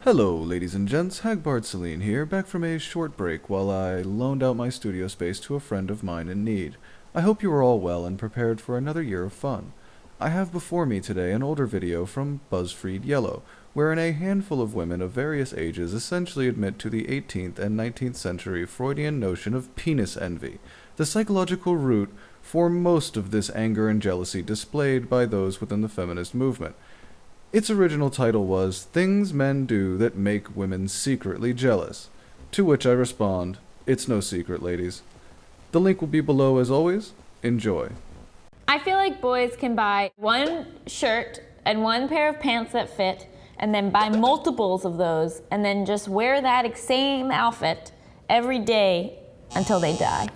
Hello, ladies and gents, Hagbard Celine here, back from a short break while I loaned out my studio space to a friend of mine in need. I hope you are all well and prepared for another year of fun. I have before me today an older video from BuzzFeedYellow, wherein a handful of women of various ages essentially admit to the 18th and 19th century Freudian notion of penis envy, the psychological root for most of this anger and jealousy displayed by those within the feminist movement. Its original title was Things Men Do That Make Women Secretly Jealous, to which I respond, it's no secret, ladies. The link will be below as always. Enjoy. I feel like boys can buy one shirt and one pair of pants that fit, and then buy multiples of those, and then just wear that same outfit every day until they die.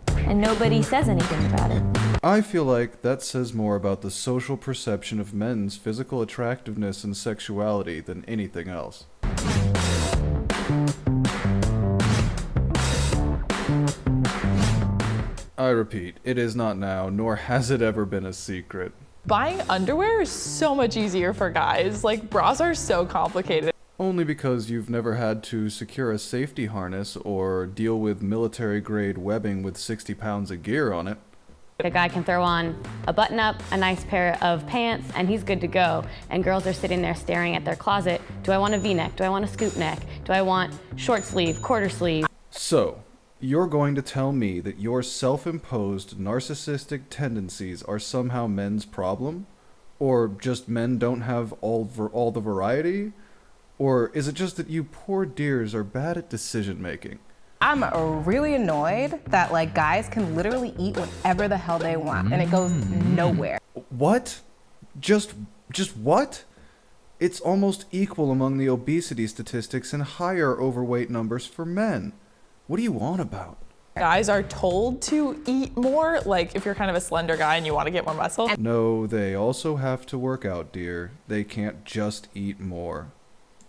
And nobody says anything about it. I feel like that says more about the social perception of men's physical attractiveness and sexuality than anything else. I repeat, it is not now, nor has it ever been a secret. Buying underwear is so much easier for guys. Like, bras are so complicated. Only because you've never had to secure a safety harness or deal with military-grade webbing with 60 pounds of gear on it. A guy can throw on a button-up, a nice pair of pants, and he's good to go. And girls are sitting there staring at their closet. Do I want a V-neck? Do I want a scoop neck? Do I want short sleeve, quarter sleeve? So, you're going to tell me that your self-imposed narcissistic tendencies are somehow men's problem? Or just men don't have all the variety? Or is it just that you poor dears are bad at decision-making? I'm really annoyed that like guys can literally eat whatever the hell they want and it goes nowhere. What? Just what? It's almost equal among the obesity statistics and higher overweight numbers for men. What are you on about? Guys are told to eat more, like if you're kind of a slender guy and you want to get more muscle. No, they also have to work out, dear. They can't just eat more.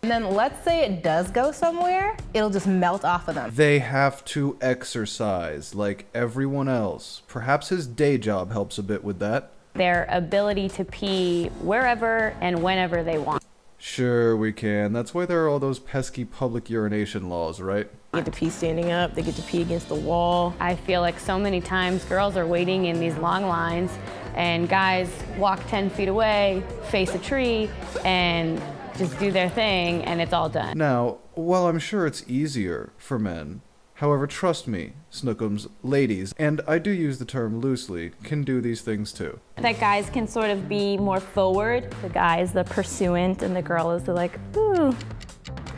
And then let's say it does go somewhere, it'll just melt off of them. They have to exercise like everyone else. Perhaps his day job helps a bit with that. Their ability to pee wherever and whenever they want. Sure, we can. That's why there are all those pesky public urination laws, right? They get to pee standing up, they get to pee against the wall. I feel like so many times girls are waiting in these long lines and guys walk 10 feet away, face a tree, and just do their thing, and it's all done. Now, while I'm sure it's easier for men, however, trust me, Snookums, ladies, and I do use the term loosely, can do these things too. That guys can sort of be more forward. The guy is the pursuant and the girl is the like, ooh,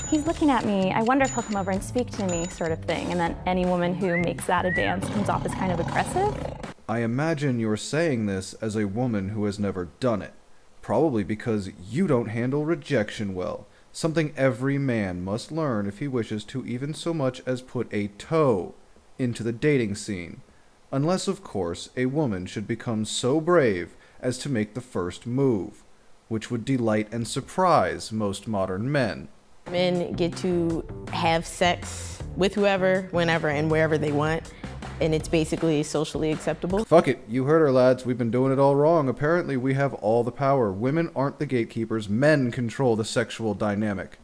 he's looking at me. I wonder if he'll come over and speak to me sort of thing. And then any woman who makes that advance comes off as kind of aggressive. I imagine you're saying this as a woman who has never done it. Probably because you don't handle rejection well, something every man must learn if he wishes to even so much as put a toe into the dating scene. Unless, of course, a woman should become so brave as to make the first move, which would delight and surprise most modern men. Men get to have sex with whoever, whenever, and wherever they want. And it's basically socially acceptable. Fuck it, you heard her, lads. We've been doing it all wrong. Apparently we have all the power. Women aren't the gatekeepers. Men control the sexual dynamic.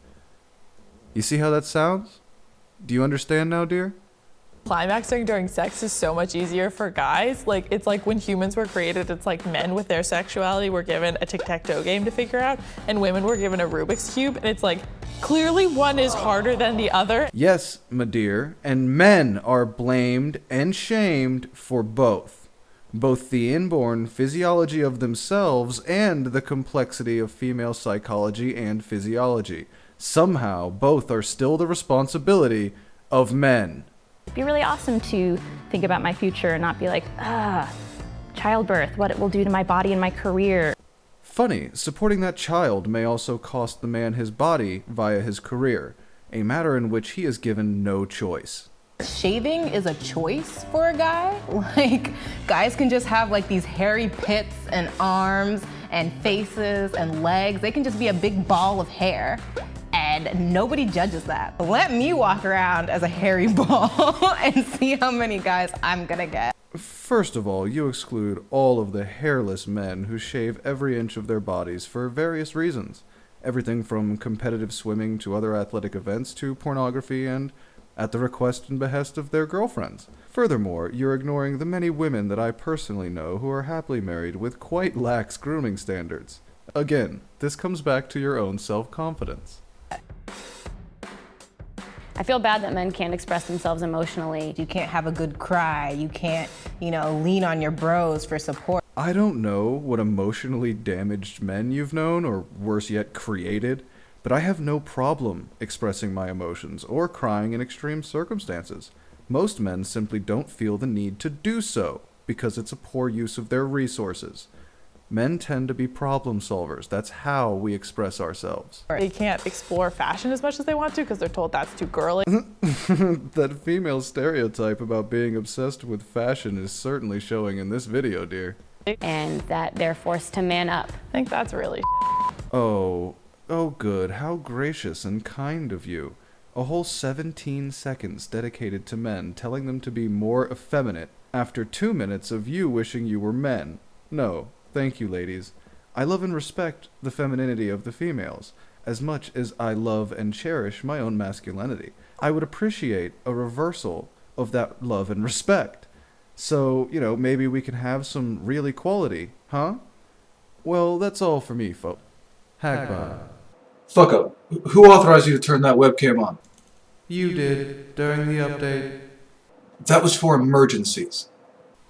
You see how that sounds? Do you understand now, dear? Climaxing during sex is so much easier for guys. Like, it's like when humans were created, it's like men with their sexuality were given a tic-tac-toe game to figure out, and women were given a Rubik's Cube, and it's like, clearly one is harder than the other. Yes, my dear, and men are blamed and shamed for both. Both the inborn physiology of themselves and the complexity of female psychology and physiology. Somehow, both are still the responsibility of men. It'd be really awesome to think about my future and not be like, childbirth, what it will do to my body and my career. Funny, supporting that child may also cost the man his body via his career, a matter in which he is given no choice. Shaving is a choice for a guy. Like, guys can just have like these hairy pits and arms and faces and legs. They can just be a big ball of hair. And nobody judges that. Let me walk around as a hairy ball and see how many guys I'm gonna get. First of all, you exclude all of the hairless men who shave every inch of their bodies for various reasons. Everything from competitive swimming to other athletic events to pornography and at the request and behest of their girlfriends. Furthermore, you're ignoring the many women that I personally know who are happily married with quite lax grooming standards. Again, this comes back to your own self-confidence. I feel bad that men can't express themselves emotionally. You can't have a good cry. You can't, lean on your bros for support. I don't know what emotionally damaged men you've known, or worse yet, created, but I have no problem expressing my emotions or crying in extreme circumstances. Most men simply don't feel the need to do so because it's a poor use of their resources. Men tend to be problem solvers. That's how we express ourselves. They can't explore fashion as much as they want to because they're told that's too girly. That female stereotype about being obsessed with fashion is certainly showing in this video, dear. And that they're forced to man up. I think that's really Oh good. How gracious and kind of you. A whole 17 seconds dedicated to men telling them to be more effeminate after 2 minutes of you wishing you were men. No, thank you, ladies. I love and respect the femininity of the females as much as I love and cherish my own masculinity. I would appreciate a reversal of that love and respect. So, maybe we can have some real equality, huh? Well, that's all for me, folks. Hagbard. Fuck up. Who authorized you to turn that webcam on? You did, during the update. That was for emergencies.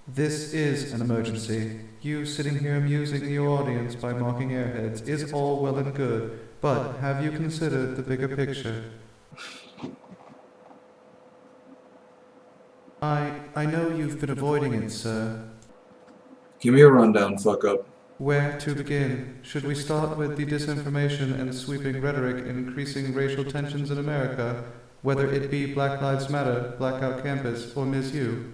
This is an emergency. You sitting here amusing the audience by mocking airheads is all well and good, but have you considered the bigger picture? I know you've been avoiding it, sir. Give me a rundown, fuck up. Where to begin? Should we start with the disinformation and sweeping rhetoric increasing racial tensions in America, whether it be Black Lives Matter, Blackout Campus, or Ms. U?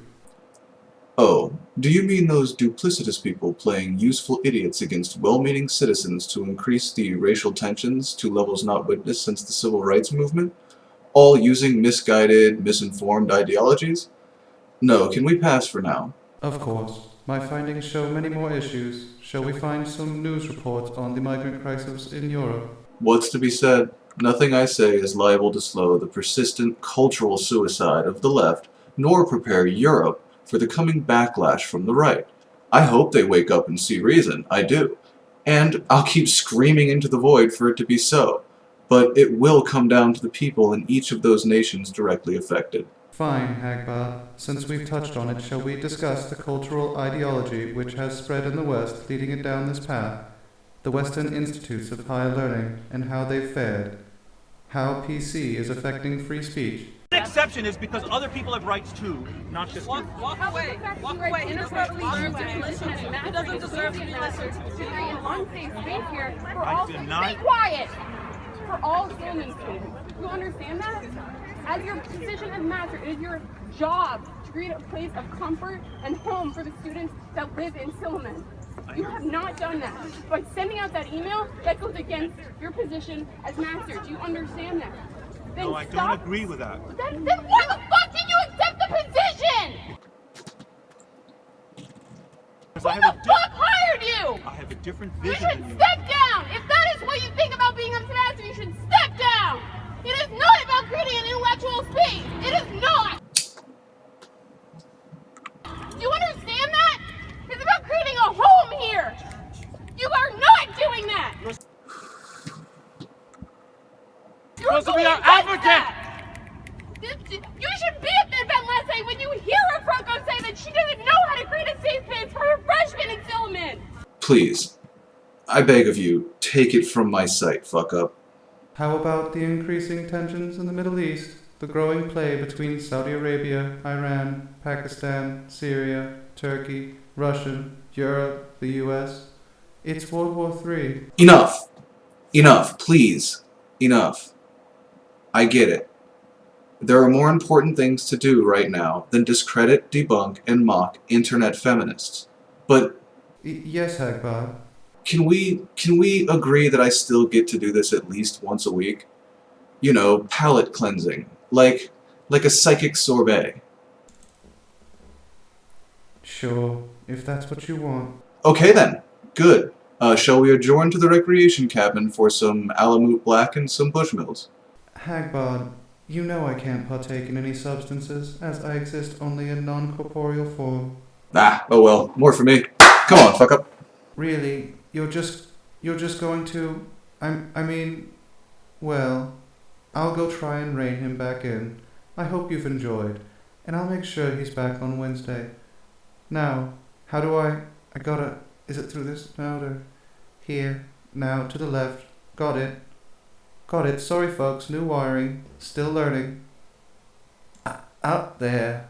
Oh, do you mean those duplicitous people playing useful idiots against well-meaning citizens to increase the racial tensions to levels not witnessed since the Civil Rights Movement? All using misguided, misinformed ideologies? No, can we pass for now? Of course. My findings show many more issues. Shall we find some news reports on the migrant crisis in Europe? What's to be said? Nothing I say is liable to slow the persistent cultural suicide of the left, nor prepare Europe for the coming backlash from the right. I hope they wake up and see reason, I do. And I'll keep screaming into the void for it to be so. But it will come down to the people in each of those nations directly affected. Fine, Hagbard. Since we've touched on it, shall we discuss the cultural ideology which has spread in the West, leading it down this path? The Western Institutes of Higher Learning, and how they've fared. How PC is affecting free speech. The exception is because other people have rights too, not just you. Walk away. Walk away. He doesn't deserve to be listened to. He doesn't deserve to be listened to. To create an unsafe space here for I all. did not- Stay quiet. For all Stillman students. You understand that? As your position as master, it is your job to create a place of comfort and home for the students that live in Silliman. You have not done that. By sending out that email, that goes against your position as master. Do you understand that? Then No, I don't agree with that. Then why the fuck did you accept the position? Because Who I the have fuck hired you? I have a different You vision should than you. step down! If that is what you think about being a master, you should step down! It is not about creating an intellectual space! It is not! Do you understand that? It's about creating a home here! You are not doing that! You're supposed to be going our against advocate. that. You should be at the event last night when you hear a Franco say that she doesn't know how to create a safe space for her freshmen in Silliman! Please, I beg of you, take it from my sight, fuck up. How about the increasing tensions in the Middle East? The growing play between Saudi Arabia, Iran, Pakistan, Syria, Turkey, Russia, Europe, the US? It's World War III. Enough! Enough, please. Enough. I get it. There are more important things to do right now than discredit, debunk, and mock internet feminists. But Yes, Hagbard. can we agree that I still get to do this at least once a week? You know, palate cleansing. Like a psychic sorbet. Sure, if that's what you want. Okay then. Good. Shall we adjourn to the recreation cabin for some Alamut Black and some Bushmills? Hagbard, you know I can't partake in any substances, as I exist only in non-corporeal form. Ah, oh well, more for me. Come on, fuck up. Really? You're just going to... I mean... Well, I'll go try and rein him back in. I hope you've enjoyed, and I'll make sure he's back on Wednesday. Now, how do I gotta... Is it through this node or... Here. Now, to the left. Got it. Got it. Sorry, folks. New wiring. Still learning. Out there.